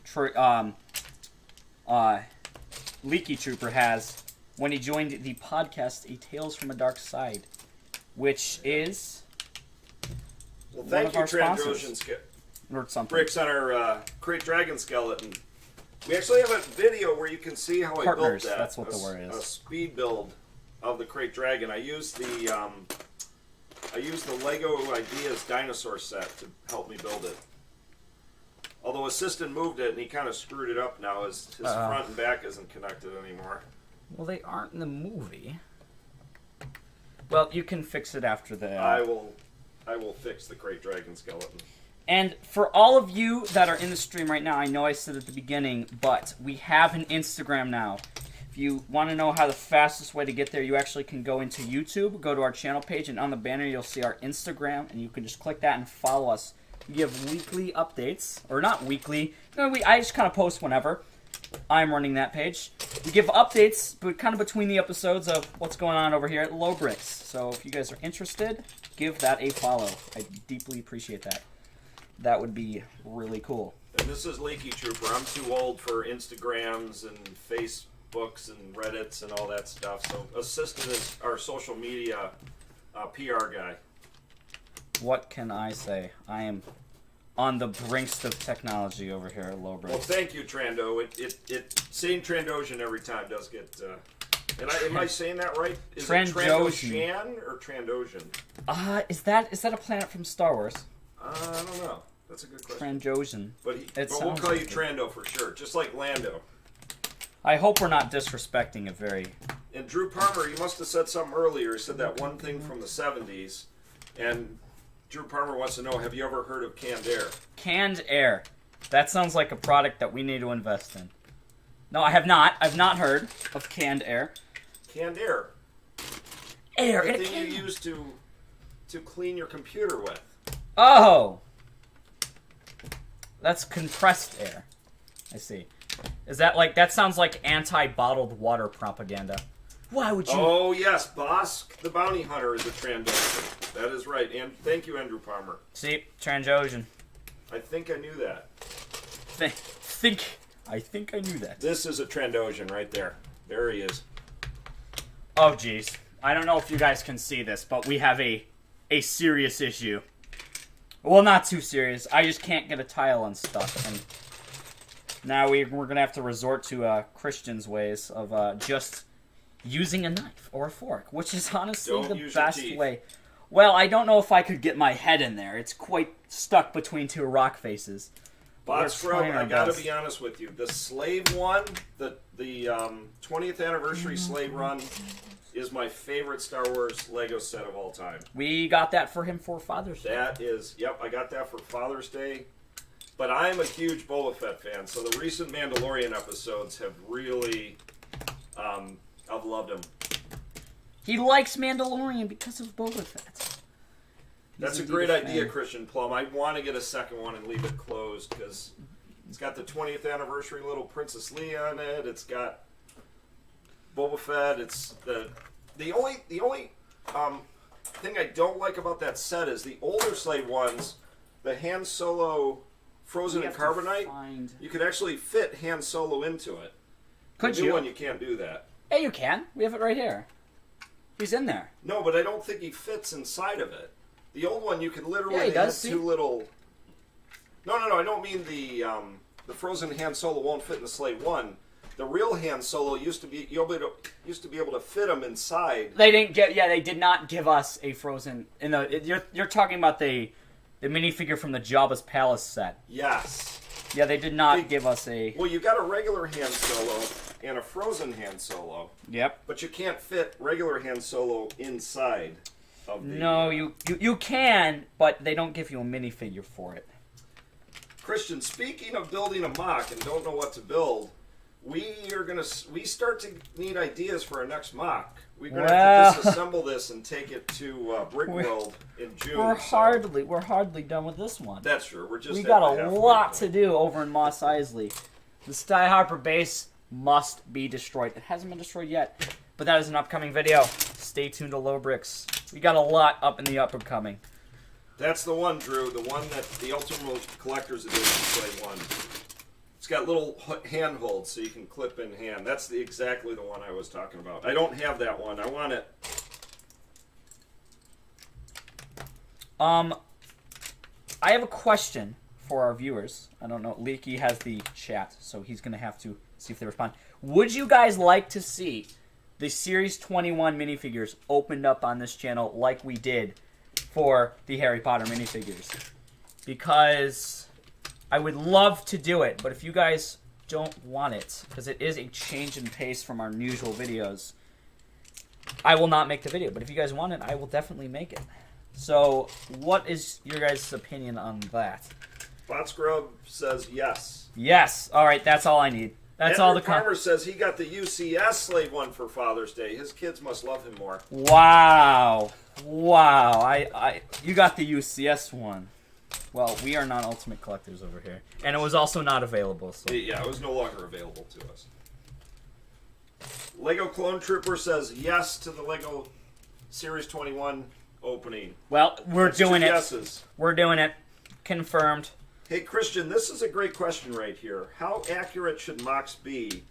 Leaky Trooper has when he joined the podcast A Tales from a Dark Side, which is thank you, Trandoshan or something. Bricks on our Krayt Dragon skeleton. We actually have a video where you can see how I built that. That's what the word is. A speed build of the Krayt Dragon. I used the Lego Ideas dinosaur set to help me build it. Although Assistant moved it and he kind of screwed it up now. His front and back isn't connected anymore. Well, they aren't in the movie. Well, you can fix it after the... I will fix the Krayt Dragon skeleton. And for all of you that are in the stream right now, I know I said at the beginning, but we have an Instagram now. If you want to know how the fastest way to get there, you actually can go into YouTube, go to our channel page, and on the banner you'll see our Instagram, and you can just click that and follow us. We give weekly updates, or not weekly, I just kind of post whenever. I'm running that page. We give updates, but kind of between the episodes of what's going on over here at Low Bricks. So if you guys are interested, give that a follow. I deeply appreciate that. That would be really cool. And this is Leaky Trooper. I'm too old for Instagrams and Facebooks and Reddits and all that stuff. So Assistant is our social media PR guy. What can I say? I am on the brinks of technology over here at Low Bricks. Well, thank you, Trando. Saying Trandoshan every time does get... am I saying that right? Is it Trandoshan or Trandoshan? Is that a planet from Star Wars? I don't know. That's a good question. Trandoshan. But we'll call you Trando for sure, just like Lando. I hope we're not disrespecting a very... And Drew Parmer, you must have said something earlier. He said that one thing from the 70s. And Drew Parmer wants to know, have you ever heard of canned air? Canned air. That sounds like a product that we need to invest in. No, I have not. I've not heard of canned air. Canned air. Air. The thing you use to clean your computer with. Oh. That's compressed air. I see. Is that like, that sounds like anti-bottled water propaganda. Why would you? Oh, yes. Bosk the Bounty Hunter is a Trandoshan. That is right. And thank you, Andrew Parmer. See, Trandoshan. I think I knew that. I think I knew that. This is a Trandoshan right there. There he is. Oh, jeez. I don't know if you guys can see this, but we have a serious issue. Well, not too serious. I just can't get a tile unstuck. And now we're going to have to resort to Christian's ways of just using a knife or a fork, which is honestly the best way. Well, I don't know if I could get my head in there. It's quite stuck between two rock faces. Bot Scrub, I gotta be honest with you. The Slave one, the 20th anniversary Slave run, is my favorite Star Wars Lego set of all time. We got that for him for Father's Day. That is, yep, I got that for Father's Day. But I'm a huge Boba Fett fan, so the recent Mandalorian episodes have really, I've loved them. He likes Mandalorian because of Boba Fett. That's a great idea, Christian Plumb. I want to get a second one and leave it closed because it's got the 20th anniversary little Princess Leia on it. It's got Boba Fett. It's the only thing I don't like about that set is the older Slave ones, the Han Solo Frozen in Carbonite. You could actually fit Han Solo into it. Could the new you? one, you can't do that. Hey, you can. We have it right here. He's in there. No, but I don't think he fits inside of it. The old one, you could literally he does, have two little. No, I don't mean the Frozen Han Solo won't fit in the Slave one. The real Han Solo used to be able to fit him inside. They didn't get. Yeah, they did not give us a Frozen. You're talking about the minifigure from the Jabba's Palace set. Yes. Yeah, they did not give us a. Well, you got a regular Han Solo and a Frozen Han Solo. Yep. But you can't fit regular Han Solo inside. No, you can, but they don't give you a minifigure for it. Christian, speaking of building a MOC and don't know what to build, we start to need ideas for our next MOC. We're gonna have to disassemble this and take it to Brick World in June. We're hardly done with this one. That's true. We got a lot to do over in Mos Eisley. The Sky Harper base must be destroyed. It hasn't been destroyed yet, but that is an upcoming video. Stay tuned to Low Bricks. We got a lot up in the upcoming. That's the one, Drew. The one that the Ultimate Collector's Edition Slave one. It's got little handholds so you can clip in hand. That's exactly the one I was talking about. I don't have that one. I want it. I have a question for our viewers. I don't know. Leaky has the chat, so he's going to have to see if they respond. Would you guys like to see the Series 21 minifigures opened up on this channel like we did for the Harry Potter minifigures? Because I would love to do it, but if you guys don't want it, because it is a change in pace from our usual videos, I will not make the video. But if you guys want it, I will definitely make it. So, what is your guys' opinion on that? Bot Scrub says yes. Yes. All right, that's all I need. That's all the Parmer says he got the UCS Slave one for Father's Day. His kids must love him more. Wow. You got the UCS one. Well, we are not Ultimate Collectors over here. And it was also not available. So. Yeah, it was no longer available to us. Lego Clone Trooper says yes to the Lego Series 21 opening. Well, we're doing it. Yeses. We're doing it. Confirmed. Hey, Christian, this is a great question right here. How accurate should MOCs be?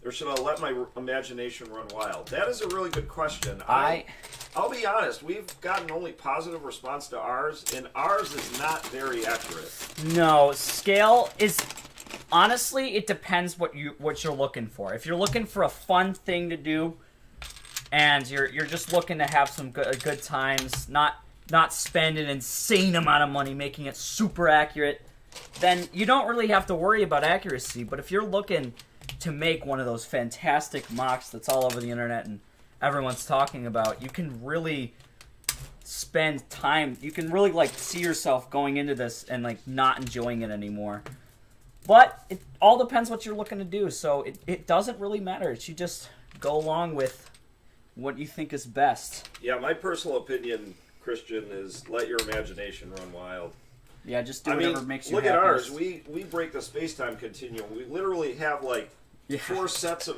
Or should I let my imagination run wild? That is a really good question. I'll be honest, we've gotten only positive response to ours, and ours is not very accurate. No, scale is... Honestly, it depends what you're looking for. If you're looking for a fun thing to do, and you're just looking to have some good times, not spend an insane amount of money making it super accurate, then you don't really have to worry about accuracy. But if you're looking to make one of those fantastic MOCs that's all over the internet and everyone's talking about, you can really spend time. You can really see yourself going into this and not enjoying it anymore. But it all depends what you're looking to do, so it doesn't really matter. It should just go along with what you think is best. Yeah, my personal opinion, Christian, is let your imagination run wild. Yeah, just do whatever makes you look happy. At ours. We break the space-time continuum. We literally have, like, 4 sets of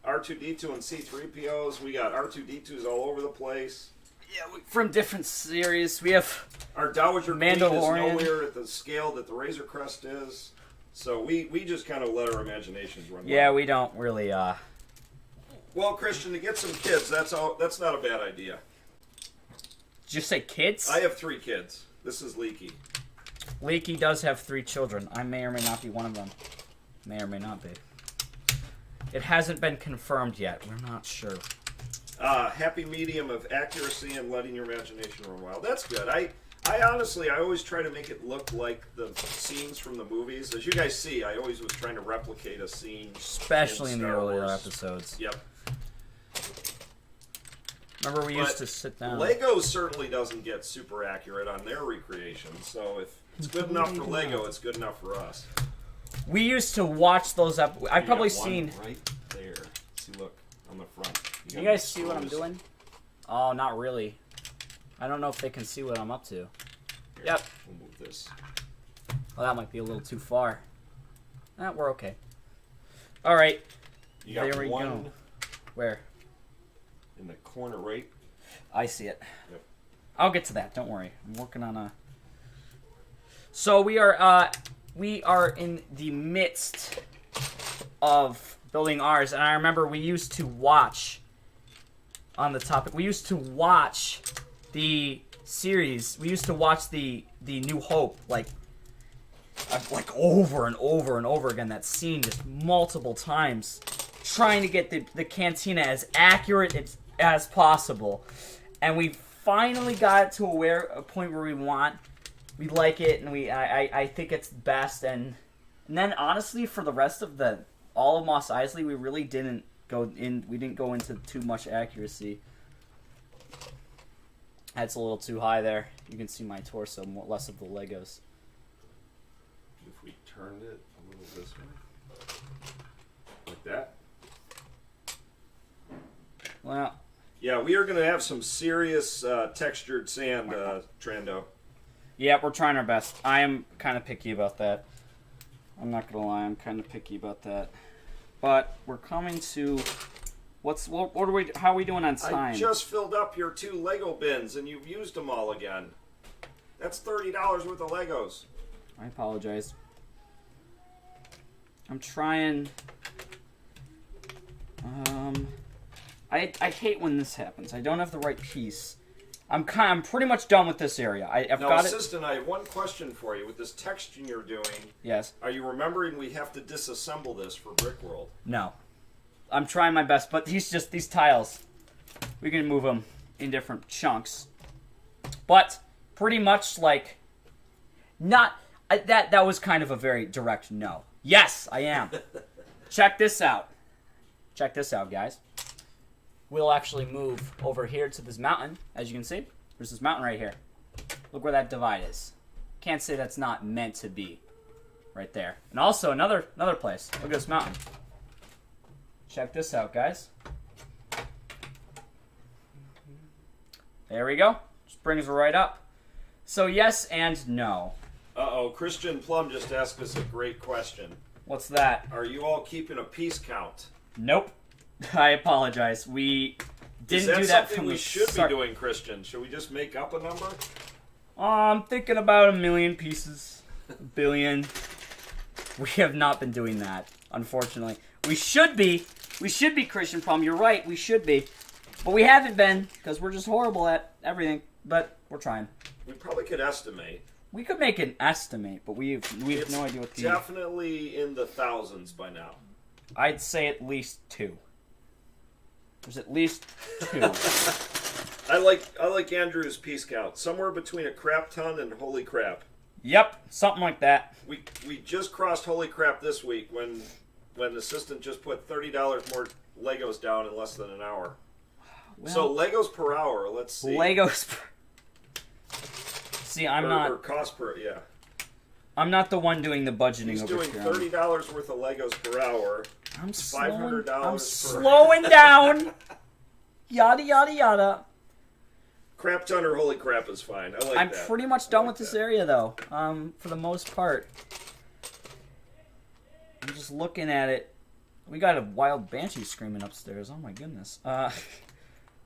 R2-D2 and C-3POs. We got R2-D2s all over the place. Yeah, from different series. We have our Dowager Mandalorian. is nowhere at the scale that the Razocrest is. So we just kind of let our imaginations run wild. Yeah, we don't really... Well, Christian, to get some kids, that's not a bad idea. Did you say kids? I have 3 kids. This is Leaky. Leaky does have 3 children. I may or may not be one of them. May or may not be. It hasn't been confirmed yet. We're not sure. Happy medium of accuracy and letting your imagination run wild. That's good. I honestly, I always try to make it look like the scenes from the movies. As you guys see, I always was trying to replicate a scene. Especially in the Star earlier Wars. episodes. Yep. Remember we used to sit down. Lego certainly doesn't get super accurate on their recreations, so if it's good enough for Lego, it's good enough for us. We used to watch those up. I've probably got one seen. right there. See, look on the front. You guys see what I'm doing? Oh, not really. I don't know if they can see what I'm up to. Here, Yep. We'll move this. Well, that might be a little too far. We're okay. All right. You got there we one go. Where? in the corner right. I see it. Yep. I'll get to that. Don't worry. I'm working on a. So we are in the midst of building ours, and I remember we used to watch. On the topic, we used to watch the series. We used to watch the New Hope like over and over and over again. That scene just multiple times, trying to get the cantina as accurate as possible, and we finally got it to a point where we like it, and I think it's best. And then honestly, for the rest of all of Mos Eisley, we really didn't go into too much accuracy. That's a little too high there. You can see my torso, less of the Legos. If we turned it a little this way, like that. Well, yeah, we are going to have some serious textured sand, Trando. yeah, we're trying our best. I am kind of picky about that. I'm not gonna lie, I'm kind of picky about that. But we're coming to how are we doing on time? I just filled up your 2 Lego bins, and you've used them all again. That's $30 worth of Legos. I apologize. I'm trying. I hate when this happens. I don't have the right piece. I'm pretty much done with this area. I've got it. Assistant, I have one question for you. With this texture you're doing, Yes. are you remembering we have to disassemble this for Brick World? No. I'm trying my best, but these tiles, we can move them in different chunks. But pretty much like, that was kind of a very direct no. Yes, I am. Check this out. Check this out, guys. We'll actually move over here to this mountain. As you can see, there's this mountain right here. Look where that divide is. Can't say that's not meant to be. Right there. And also another place. Look at this mountain. Check this out, guys. There we go. Just brings it right up. So yes and no. Uh-oh, Christian Plumb just asked us a great question. What's that? Are you all keeping a piece count? Nope. I apologize. We didn't do that. Is that something we should start. be doing, Christian? Should we just make up a number? I'm thinking about 1 million pieces. 1 billion. We have not been doing that, unfortunately. We should be. We should be, Christian Plum. You're right. We should be. But we haven't been, because we're just horrible at everything. But we're trying. We probably could estimate. We could make an estimate, but we have no idea what the... Definitely in the thousands by now. I'd say at least 2. There's at least 2. I like Andrew's piece count. Somewhere between a crap ton and holy crap. Yep, something like that. We just crossed holy crap this week when the assistant just put $30 more Legos down in less than an hour. Well, so Legos per hour, let's see. Legos per... See, I'm not... Or cost per, yeah. I'm not the one doing the budgeting He's over doing here. $30 worth of Legos per hour. I'm $500 slowing down. Yada, yada, yada. Crap ton or holy crap is fine. I like I'm that. pretty much done with this area, though, for the most part. I'm just looking at it. We got a wild banshee screaming upstairs. Oh, my goodness.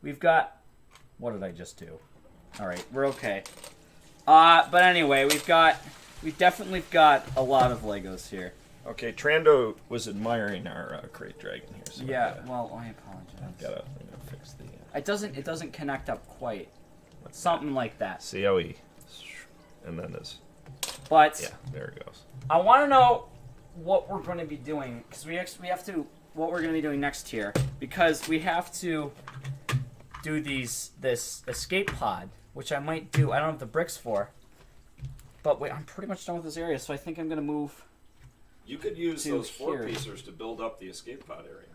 We've got... What did I just do? All right, we're okay. But anyway, we've definitely got a lot of Legos here. Okay, Trando was admiring our Krayt Dragon here. So Yeah, well, I apologize. I'm gonna fix the... It doesn't connect up quite. Something like that. See how he... And then this... But Yeah, there it goes. I want to know what we're going to be doing, because we have to... What we're going to be doing next here, because we have to do this escape pod, which I might do. I don't have the bricks for. But wait, I'm pretty much done with this area, so I think I'm going to move... You could use to those here. 4-piecers to build up the escape pod area.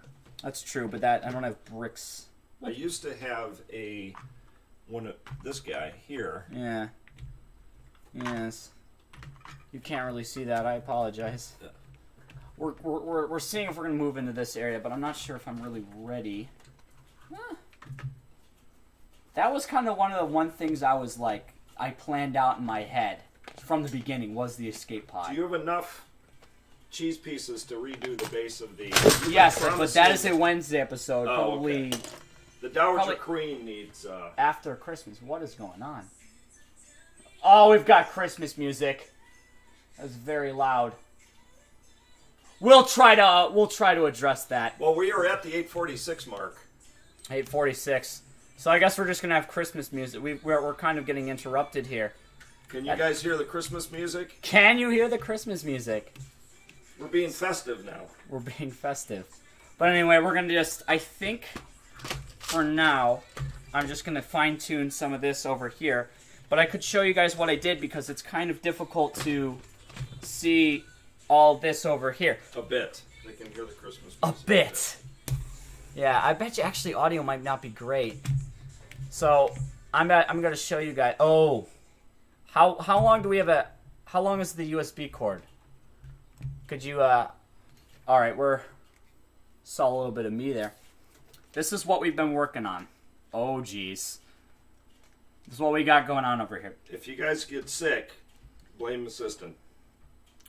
That's true, but I don't have bricks. I used to have this guy here. Yeah. Yes. You can't really see that. I apologize. Yeah. We're seeing if we're gonna move into this area, but I'm not sure if I'm really ready. That was kind of one things I planned out in my head from the beginning was the escape pod. Do you have enough cheese pieces to redo the base of the... Yes, but that is a Wednesday episode. Probably. Okay. The Dowager Queen needs... After Christmas. What is going on? Oh, we've got Christmas music. That's very loud. We'll try to address that. Well, we are at the 8:46 mark. 8:46. So I guess we're just gonna have Christmas music. We're kind of getting interrupted here. Can you guys hear the Christmas music? Can you hear the Christmas music? We're being festive now. We're being festive. But anyway, we're gonna just... I think for now, I'm just gonna fine-tune some of this over here. But I could show you guys what I did because it's kind of difficult to see all this over here. A bit. They can hear the Christmas music. A bit. Yeah, I bet you actually audio might not be great. So I'm gonna show you guys. Oh, how long do we have how long is the USB cord? Could you all right, saw a little bit of me there. This is what we've been working on. Oh geez. This is what we got going on over here. If you guys get sick, blame the assistant.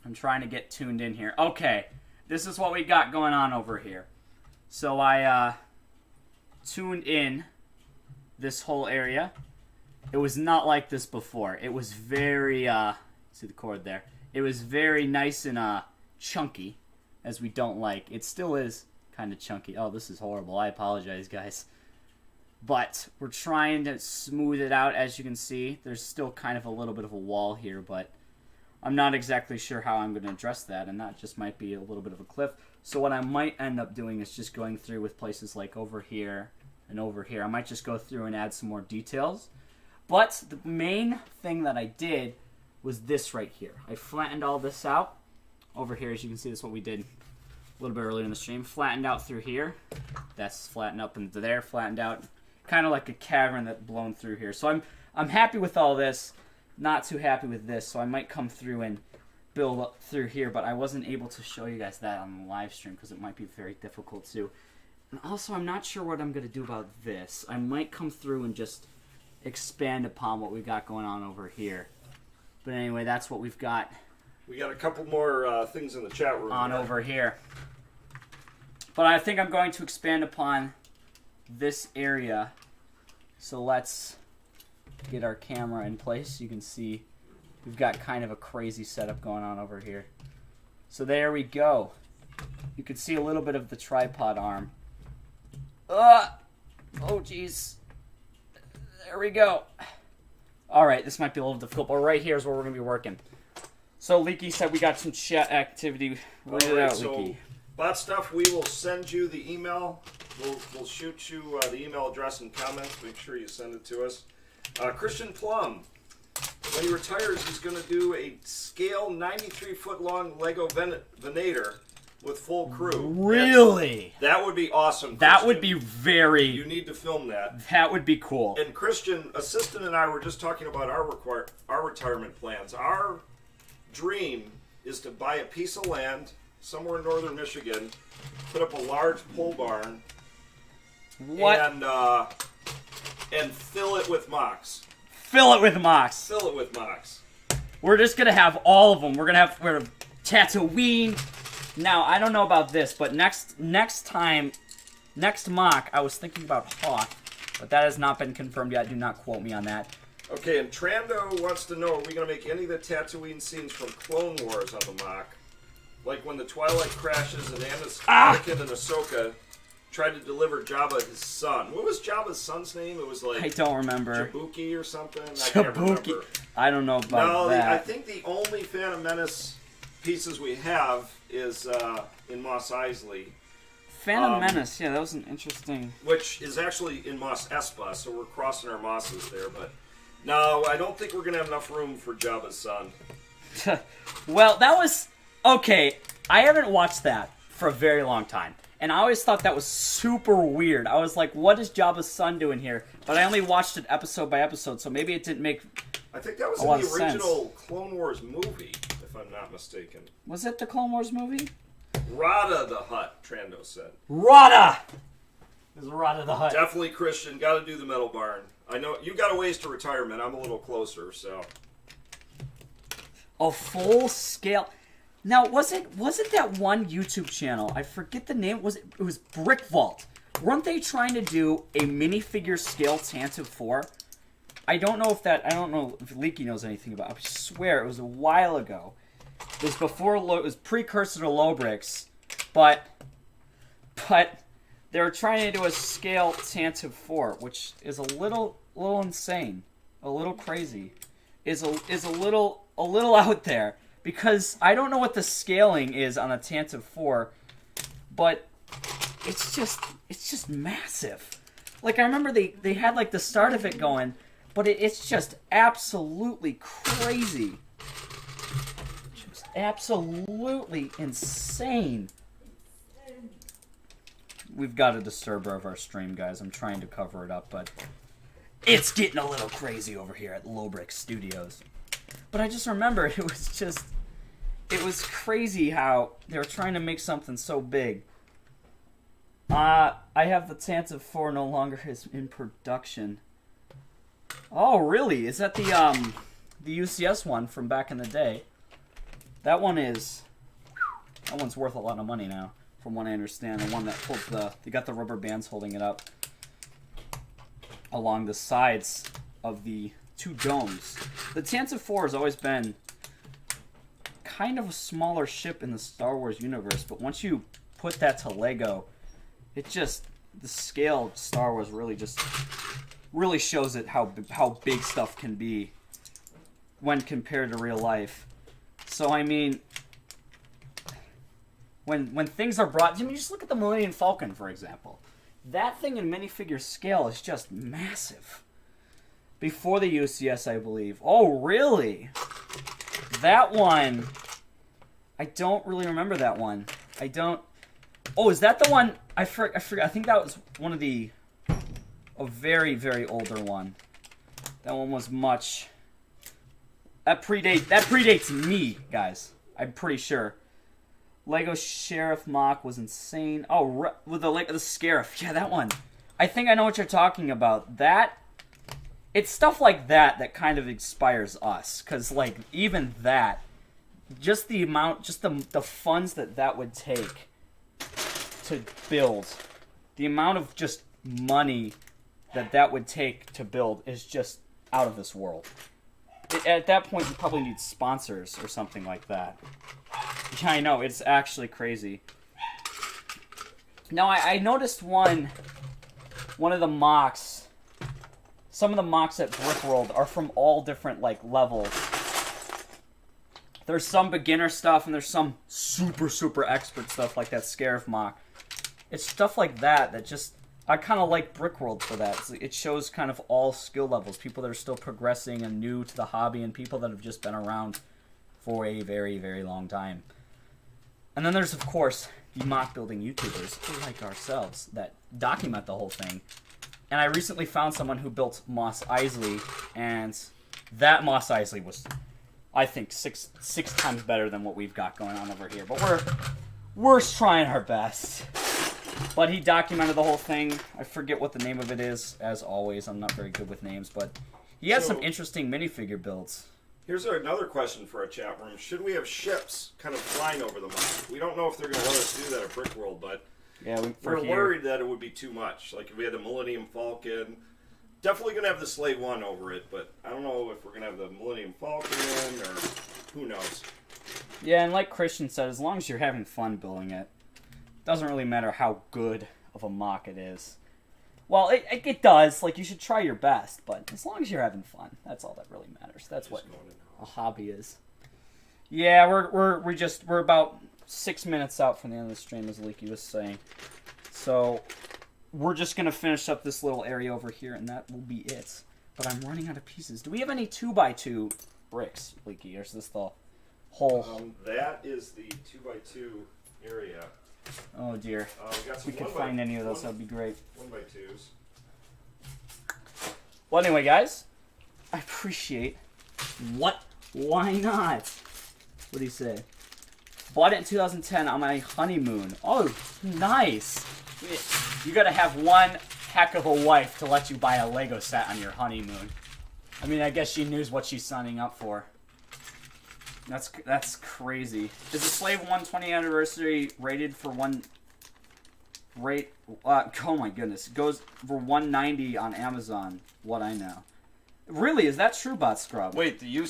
I'm trying to get tuned in here. Okay, this is what we got going on over here. So I tuned in this whole area. It was not like this before. It was very, see the cord there. It was very nice and chunky, as we don't like. It still is kind of chunky. Oh, this is horrible. I apologize, guys. But we're trying to smooth it out, as you can see. There's still kind of a little bit of a wall here, but I'm not exactly sure how I'm going to address that, and that just might be a little bit of a cliff. So what I might end up doing is just going through with places like over here and over here. I might just go through and add some more details. But the main thing that I did was this right here. I flattened all this out. Over here, as you can see, this is what we did a little bit earlier in the stream. Flattened out through here. That's flattened up into there, flattened out. Kind of like a cavern that blown through here. So I'm happy with all this. Not too happy with this. So I might come through and build up through here. But I wasn't able to show you guys that on the live stream because it might be very difficult to. And also, I'm not sure what I'm going to do about this. I might come through and just expand upon what we've got going on over here. But anyway, that's what we've got. We got a couple more things in the chat room. On over here. But I think I'm going to expand upon this area. So let's get our camera in place. You can see we've got kind of a crazy setup going on over here. So there we go. You can see a little bit of the tripod arm. Oh, jeez. There we go. All right, this might be a little difficult, but right here is where we're going to be working. So Leaky said we got some chat activity. Read it out, Leaky. Bot stuff, we will send you the email. We'll shoot you the email address and comments. Make sure you send it to us. Christian Plumb, when he retires, he's going to do a scale 93-foot-long Lego Venator with full crew. Really? That would be awesome, Christian. That would be very... You need to film that. That would be cool. And Christian, assistant and I were just talking about our retirement plans. dream is to buy a piece of land somewhere in northern Michigan, put up a large pole barn, What? And fill it with MOCs. Fill it with MOCs. Fill it with MOCs. We're just gonna have all of them. We're gonna have Tatooine. Now, I don't know about this, but next MOC, I was thinking about Hawk, but that has not been confirmed yet. Do not quote me on that. Okay, and Trando wants to know, are we going to make any of the Tatooine scenes from Clone Wars on the MOC? Like when the Twilight crashes and Anakin and Ahsoka tried to deliver Jabba his son. What was Jabba's son's name? It was like... I don't remember. Jabuki or something? I Jabuki. can't remember. I don't know about that. I think the only Phantom Menace pieces we have is in Mos Eisley. Phantom Menace, yeah, that was an interesting... Which is actually in Mos Espa, so we're crossing our Mosses there, but... No, I don't think we're going to have enough room for Jabba's son. Well, that was... Okay, I haven't watched that for a very long time. And I always thought that was super weird. I was like, what is Jabba's son doing here? But I only watched it episode by episode, so maybe it didn't make I think that was a in lot the of original sense. Clone Wars movie, if I'm not mistaken. Was it the Clone Wars movie? Rada the Hutt, Trando said. Rada! It was Rada the Hutt. Definitely Christian, got to do the metal barn. I know, you got a ways to retirement, I'm a little closer, so... A full scale... Now, was it that one YouTube channel? I forget the name. It was Brick Vault. Weren't they trying to do a minifigure scale Tantive 4? I don't know if Leaky knows anything about it. I swear it was a while ago. It was before it was precursor to Lowbricks, but they were trying to do a scale Tantive 4, which is a little insane, a little crazy, is a little out there. Because I don't know what the scaling is on a Tantive 4, but it's just massive. Like, I remember they had, like, the start of it going, but it's just absolutely crazy. Just absolutely insane. We've got a disturber of our stream, guys. I'm trying to cover it up, but it's getting a little crazy over here at Lowbrick Studios. But I just remember it was crazy how they were trying to make something so big. I have the Tantive 4 no longer is in production. Oh, really? Is that the UCS one from back in the day? That one's worth a lot of money now, from what I understand. The one that pulls they got the rubber bands holding it up along the sides of the two domes. The Tantive 4 has always been kind of a smaller ship in the Star Wars universe, but once you put that to Lego, the scale of Star Wars really shows it how big stuff can be when compared to real life. So I mean, when things are brought, I mean, just look at the Millennium Falcon, for example. That thing in minifigure scale is just massive. Before the UCS, I believe. Oh, really? That one, I don't really remember that one. I don't... Oh, is that the one? I forgot. I think that was one of a very, very older one. That one was much... That predates me, guys. I'm pretty sure. Lego Sheriff MOC was insane. Oh, with the Scarif. Yeah, that one. I think I know what you're talking about. It's stuff like that kind of inspires us. Because, like, even that, just the amount, just the funds that would take to build, the amount of just money that would take to build is just out of this world. At that point, you probably need sponsors or something like that. Yeah, I know. It's actually crazy. Now, I noticed one of the MOCs. Some of the MOCs at Brickworld are from all different, like, levels. There's some beginner stuff, and there's some super, super expert stuff, like that Scarif MOC. It's stuff like that just... I kind of like Brickworld for that. It shows kind of all skill levels. People that are still progressing and new to the hobby, and people that have just been around for a very, very long time. And then there's, of course, the MOC building YouTubers like ourselves that document the whole thing. And I recently found someone who built Mos Eisley, and that Mos Eisley was I think six times better than what we've got going on over here. But we're trying our best. But he documented the whole thing. I forget what the name of it is. As always, I'm not very good with names, but he has some interesting minifigure builds. Here's another question for our chat room. Should we have ships kind of flying over the map? We don't know if they're going to let us do that at Brick World, but yeah, we're worried that it would be too much. Like if we had the Millennium Falcon, definitely going to have the Slave 1 over it, but I don't know if we're going to have the Millennium Falcon or who knows. Yeah, and like Christian said, as long as you're having fun building it, doesn't really matter how good of a MOC it is. Well, it does. Like, you should try your best, but as long as you're having fun, that's all that really matters. That's what a hobby is. Yeah, we're about 6 minutes out from the end of the stream, as Leaky was saying. So we're just gonna finish up this little area over here, and that will be it. But I'm running out of pieces. Do we have any 2x2 bricks, Leaky, or is this the whole? That is the 2x2 area. Oh dear. If we could find any of those, that'd be great. 1x2s. Well, anyway, guys, I appreciate. Why not? What do you say? Bought it in 2010 on my honeymoon. Oh, nice. You gotta have one heck of a wife to let you buy a Lego set on your honeymoon. I mean, I guess she knows what she's signing up for. That's crazy. Is the Slave 120th anniversary rated for oh my goodness. It goes for $190 on Amazon, what I know. Really, is that true, Bot Scrub? Wait, the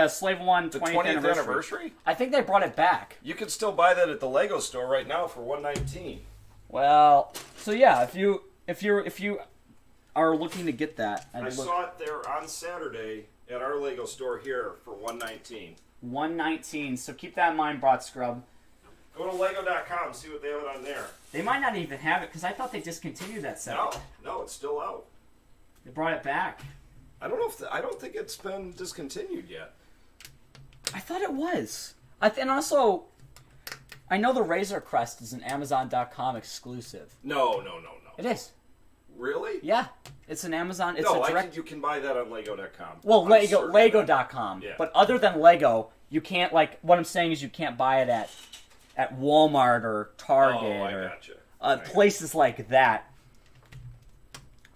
Slave 20th anniversary? I think they brought it back. You can still buy that at the Lego store right now for $119. Well, so yeah, if you are looking to get that, I saw it there on Saturday at our Lego store here for $119. $119. So keep that in mind, Bot Scrub. Go to Lego.com and see what they have on there. They might not even have it because I thought they discontinued that set. No, it's still out. They brought it back. I don't know if I don't think it's been discontinued yet. I thought it was. And also, I know the Razocrest is an Amazon.com exclusive. No. It is. Really? Yeah. It's an Amazon. It's no, a direct. You can buy that on Lego.com. Well, Lego.com. Yeah. But other than Lego, you can't, like, what I'm saying is you can't buy it at Walmart or Target or places like that.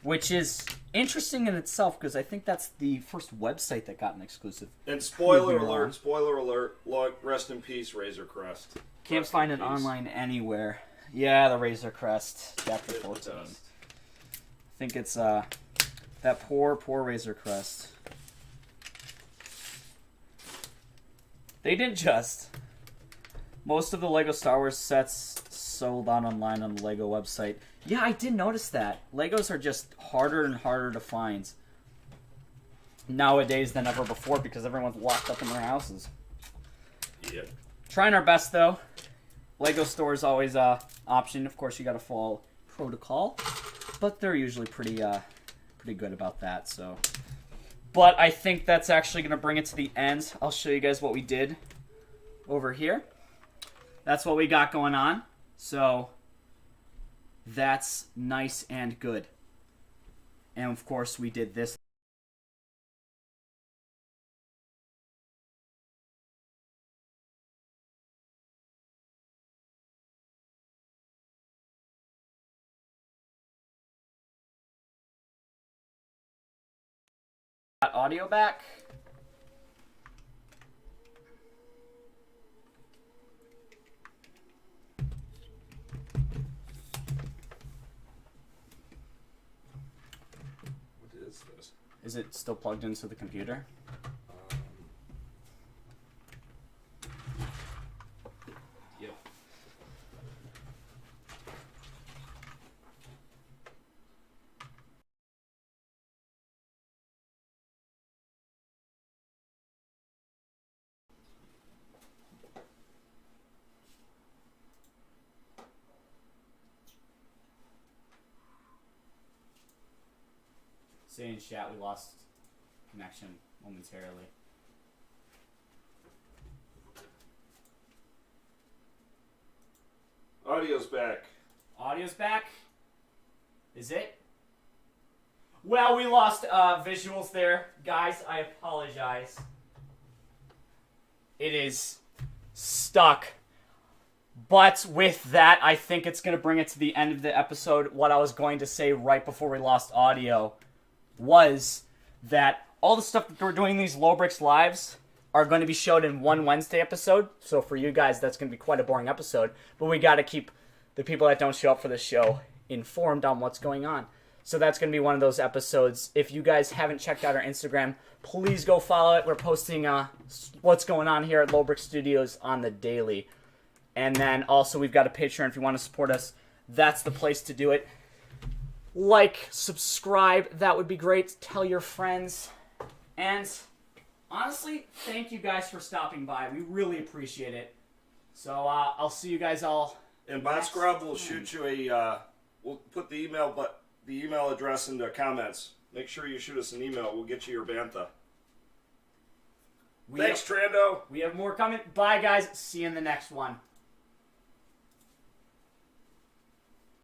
Which is interesting in itself because I think that's the first website that got an exclusive. And spoiler alert, rest in peace, Razorcrest. Can't find it online anywhere. Yeah, the Razorcrest, chapter 14. I think it's that poor Razorcrest. They didn't just. Most of the Lego Star Wars sets sold online on the Lego website. Yeah, I did notice that. Legos are just harder and harder to find nowadays than ever before because everyone's locked up in their houses. Yeah. Trying our best, though. Lego store is always an option. Of course, you got to follow protocol, but they're usually pretty good about that. So, but I think that's actually going to bring it to the end. I'll show you guys what we did over here. That's what we got going on. So that's nice and good. And of course, we did this. Got audio back. Is it still plugged into the computer? Yep. Say in chat we lost connection momentarily. Audio's back. Audio's back? Is it? Well, we lost visuals there. Guys, I apologize. it is stuck. But with that, I think it's going to bring it to the end of the episode. What I was going to say right before we lost audio was that all the stuff that we're doing these Lowbricks lives are going to be showed in one Wednesday episode. So for you guys, that's going to be quite a boring episode. But we got to keep the people that don't show up for the show informed on what's going on. So that's going to be one of those episodes. If you guys haven't checked out our Instagram, please go follow it. We're posting what's going on here at Lowbrick Studios on the daily. And then also we've got a Patreon if you want to support us. That's the place to do it. Like, subscribe, that would be great. Tell your friends. And honestly, thank you guys for stopping by. We really appreciate it. So I'll see you guys all. And Bot Scrub will shoot you a. We'll put the email address in the comments. Make sure you shoot us an email. We'll get you your bantha. Thanks, Trando. We have more coming. Bye, guys. See you in the next one.